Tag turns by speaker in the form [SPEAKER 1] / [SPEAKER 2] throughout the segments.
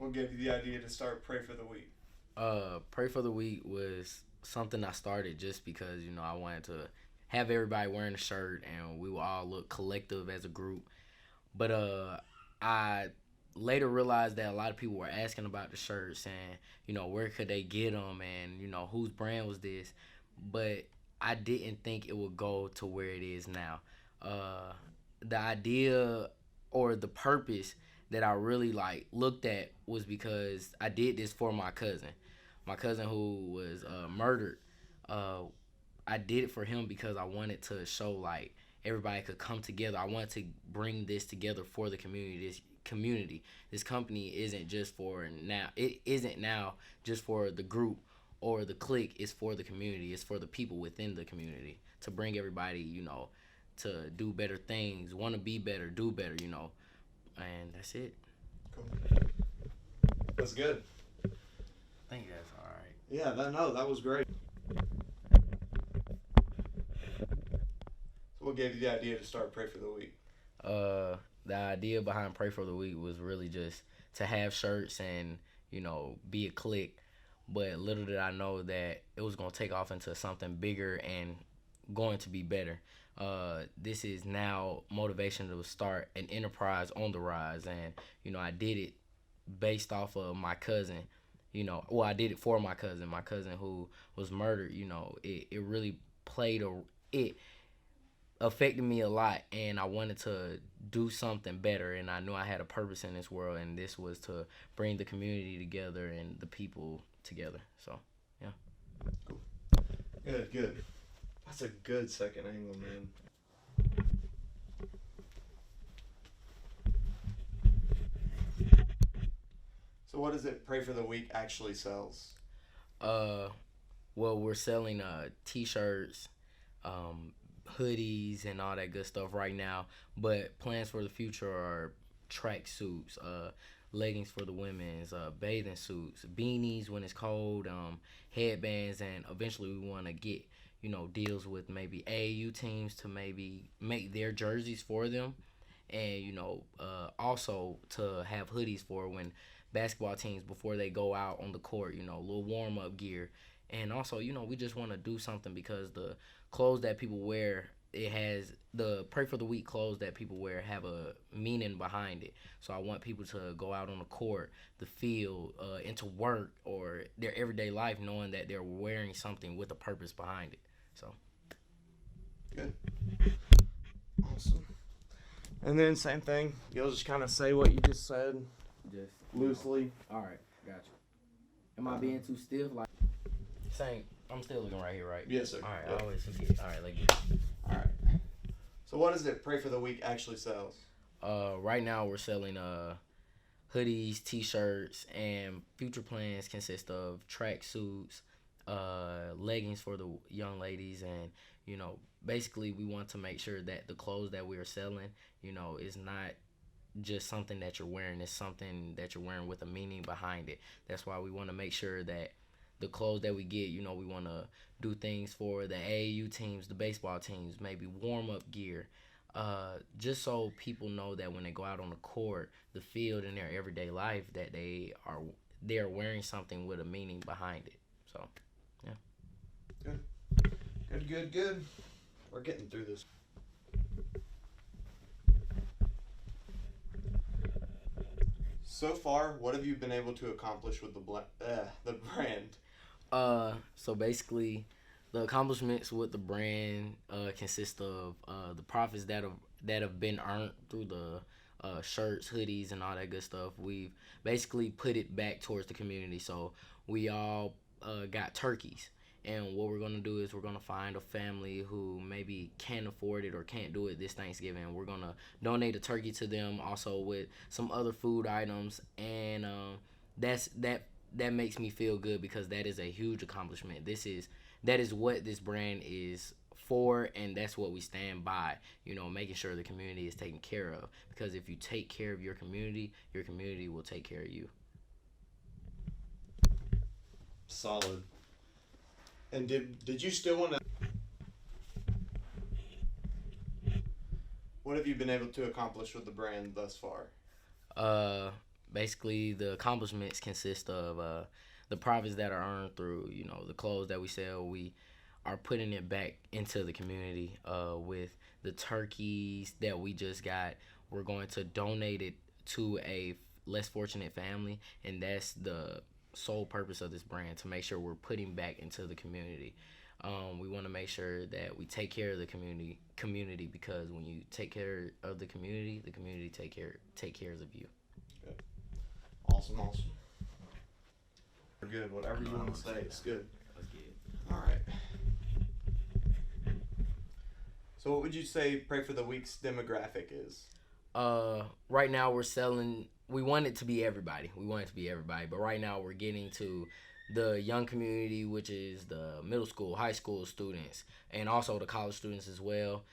[SPEAKER 1] What gave you the idea to start Pray for the Week?
[SPEAKER 2] Pray for the Week was something I started just because I wanted to have everybody wearing a shirt and we will all look collective as a group. But I later realized that a lot of people were asking about the shirts and where could they get them and whose brand was this. But I didn't think it would go to where it is now. Uh, the idea or the purpose that I really looked at was because I did this for my cousin who was murdered. Uh, I did it for him because I wanted to show everybody could come together. I wanted to bring this together for the community. This company isn't just for now. It isn't now just for the group or the clique. It's for the community. It's for the people within the community to bring everybody, to do better things, want to be better, do better, and that's it.
[SPEAKER 1] Cool. That's good.
[SPEAKER 2] I think that's all right.
[SPEAKER 1] Yeah, that was great. So what gave you the idea to start Pray for the Week?
[SPEAKER 2] The idea behind Pray for the Week was really just to have shirts and be a clique. But little did I know that it was gonna take off into something bigger and going to be better. This is now motivation to start an enterprise on the rise, and I did it based off of my cousin. I did it for my cousin who was murdered. It really it affected me a lot, and I wanted to do something better, and I knew I had a purpose in this world, and this was to bring the community together and the people together. So yeah.
[SPEAKER 1] Cool. Good. That's a good second angle, man. So what does it Pray for the Week actually sells?
[SPEAKER 2] uh well, we're selling t-shirts, hoodies and all that good stuff right now, but plans for the future are track suits, leggings for the women's, bathing suits, beanies when it's cold, headbands, and eventually we want to get deals with maybe AAU teams to maybe make their jerseys for them, and also to have hoodies for when basketball teams before they go out on the court, a little warm up gear. And also, we just want to do something because the clothes that people wear, it has the Pray for the Week clothes that people wear have a meaning behind it. So I want people to go out on the court, the field, into work or their everyday life knowing that they're wearing something with a purpose behind it. So
[SPEAKER 1] Good. Awesome. And then same thing. You'll just kind of say what you just said
[SPEAKER 2] just
[SPEAKER 1] loosely.
[SPEAKER 2] All right, gotcha. Am I being too stiff? Same. I'm still looking right here, right?
[SPEAKER 1] Yes, sir.
[SPEAKER 2] All right,
[SPEAKER 1] Yep.
[SPEAKER 2] I always forget. All right, let's get it. All right.
[SPEAKER 1] So what does it Pray for the Week actually sells?
[SPEAKER 2] Right now we're selling hoodies, t-shirts, and future plans consist of track suits, leggings for the young ladies, and basically we want to make sure that the clothes that we are selling, is not just something that you're wearing. It's something that you're wearing with a meaning behind it. That's why we want to make sure that the clothes that we get, we want to do things for the AAU teams, the baseball teams, maybe warm-up gear, just so people know that when they go out on the court, the field, in their everyday life, that they're wearing something with a meaning behind it. So, yeah.
[SPEAKER 1] Good. We're getting through this. So far, what have you been able to accomplish with the brand?
[SPEAKER 2] So basically, the accomplishments with the brand consist of the profits that have been earned through the shirts, hoodies, and all that good stuff. We've basically put it back towards the community. So we all got turkeys. And what we're going to do is we're going to find a family who maybe can't afford it or can't do it this Thanksgiving. We're going to donate a turkey to them, also with some other food items. And that makes me feel good because that is a huge accomplishment. That is what this brand is for, and that's what we stand by, making sure the community is taken care of. Because if you take care of your community will take care of you.
[SPEAKER 1] Solid. And did you still want to? What have you been able to accomplish with the brand thus far?
[SPEAKER 2] Basically, the accomplishments consist of the profits that are earned through, the clothes that we sell. We are putting it back into the community with the turkeys that we just got. We're going to donate it to a less fortunate family, and that's the sole purpose of this brand, to make sure we're putting back into the community. We want to make sure that we take care of the community, because when you take care of the community take cares of you.
[SPEAKER 1] Good. Awesome. Good. Whatever you want to say, it's good.
[SPEAKER 2] Let's get it.
[SPEAKER 1] All right. So, what would you say Pray for the Week's demographic is?
[SPEAKER 2] Right now we're selling. We want it to be everybody. But right now we're getting to the young community, which is the middle school, high school students, and also the college students as well.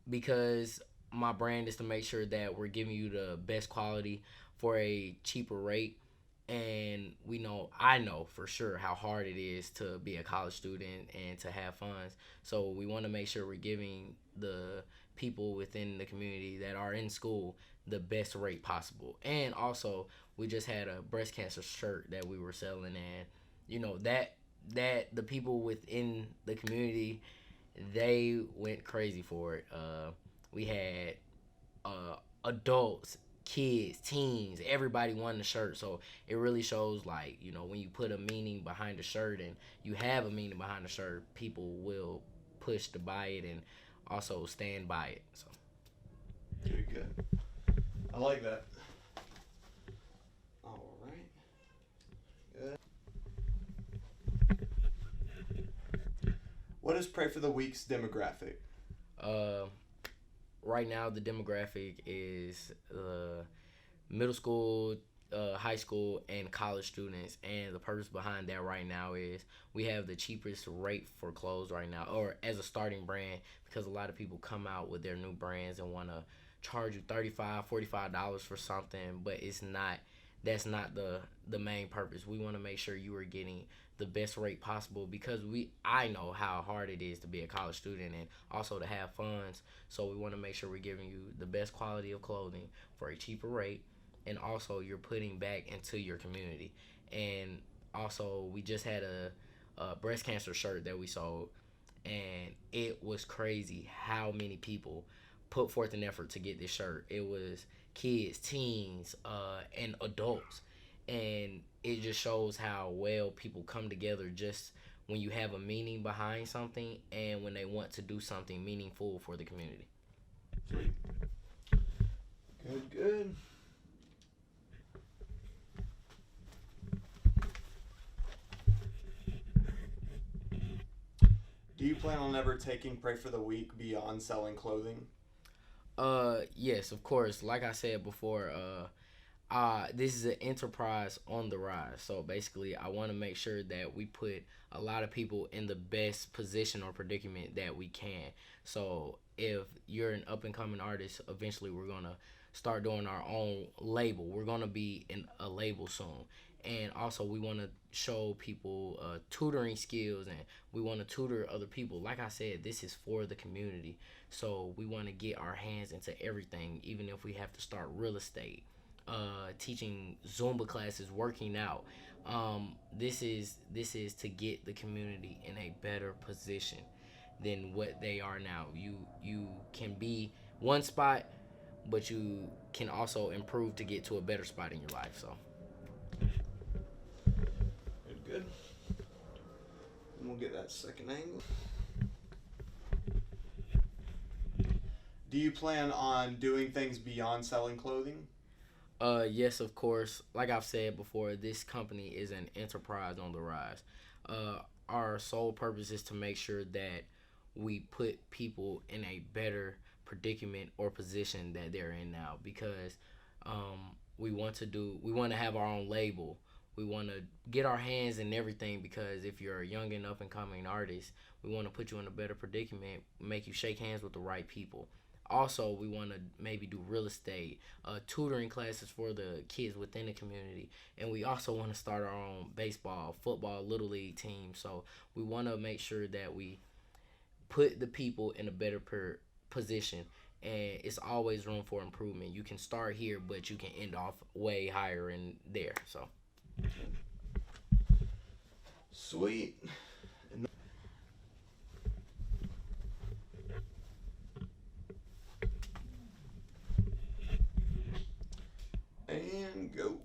[SPEAKER 2] Because my brand is to make sure that we're giving you the best quality for a cheaper rate. And I know for sure how hard it is to be a college student and to have funds. So we want to make sure we're giving the people within the community that are in school the best rate possible. And also, we just had a breast cancer shirt that we were selling, and that the people within the community, they went crazy for it. We had adults, kids, teens, everybody wanted the shirt. So it really shows, like, when you put a meaning behind the shirt and you have a meaning behind the shirt, people will push to buy it and also stand by it. So
[SPEAKER 1] Good. I like that. All right. Good. What is Pray for the Week's demographic?
[SPEAKER 2] Right now the demographic is middle school, high school, and college students. And the purpose behind that right now is we have the cheapest rate for clothes right now, or as a starting brand, because a lot of people come out with their new brands and want to charge you $35-$45 for something, but that's not the main purpose. We want to make sure you are getting the best rate possible, because I know how hard it is to be a college student and also to have funds. So we want to make sure we're giving you the best quality of clothing for a cheaper rate, and also you're putting back into your community. And also, we just had a breast cancer shirt that we sold, and it was crazy how many people put forth an effort to get this shirt. It was kids, teens, and adults. And it just shows how well people come together just when you have a meaning behind something and when they want to do something meaningful for the community.
[SPEAKER 1] Sweet. Good. Do you plan on ever taking Pray for the Week beyond selling clothing?
[SPEAKER 2] Yes, of course. Like I said before, this is an enterprise on the rise. So basically, I want to make sure that we put a lot of people in the best position or predicament that we can. So if you're an up and coming artist, eventually we're gonna start doing our own label. We're gonna be in a label soon. And also, we want to show people tutoring skills, and we want to tutor other people. Like I said, this is for the community. So we want to get our hands into everything, even if we have to start real estate, teaching Zumba classes, working out. This is to get the community in a better position than what they are now. You can be one spot, but you can also improve to get to a better spot in your life. So.
[SPEAKER 1] Good. And we'll get that second angle. Do you plan on doing things beyond selling clothing?
[SPEAKER 2] Yes, of course. Like I've said before, this company is an enterprise on the rise. Our sole purpose is to make sure that we put people in a better predicament or position that they're in now, because we want to have our own label. We want to get our hands in everything, because if you're a young and up and coming artist, we want to put you in a better predicament, make you shake hands with the right people. Also, we want to maybe do real estate, tutoring classes for the kids within the community. And we also want to start our own baseball, football, little league team. So we want to make sure that we put the people in a better position. and it's always room for improvement. You can start here, but you can end off way higher in there. So
[SPEAKER 1] Sweet. And go.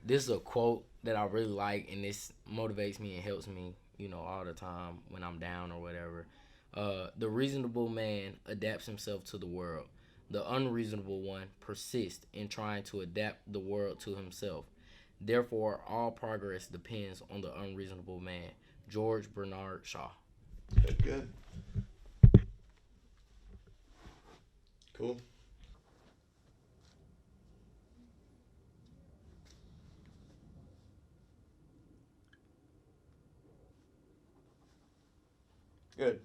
[SPEAKER 2] This is a quote that I really like, and this motivates me and helps me, all the time when I'm down or whatever. The reasonable man adapts himself to the world. The unreasonable one persists in trying to adapt the world to himself. Therefore, all progress depends on the unreasonable man. George Bernard Shaw.
[SPEAKER 1] Good, good. Cool. Good.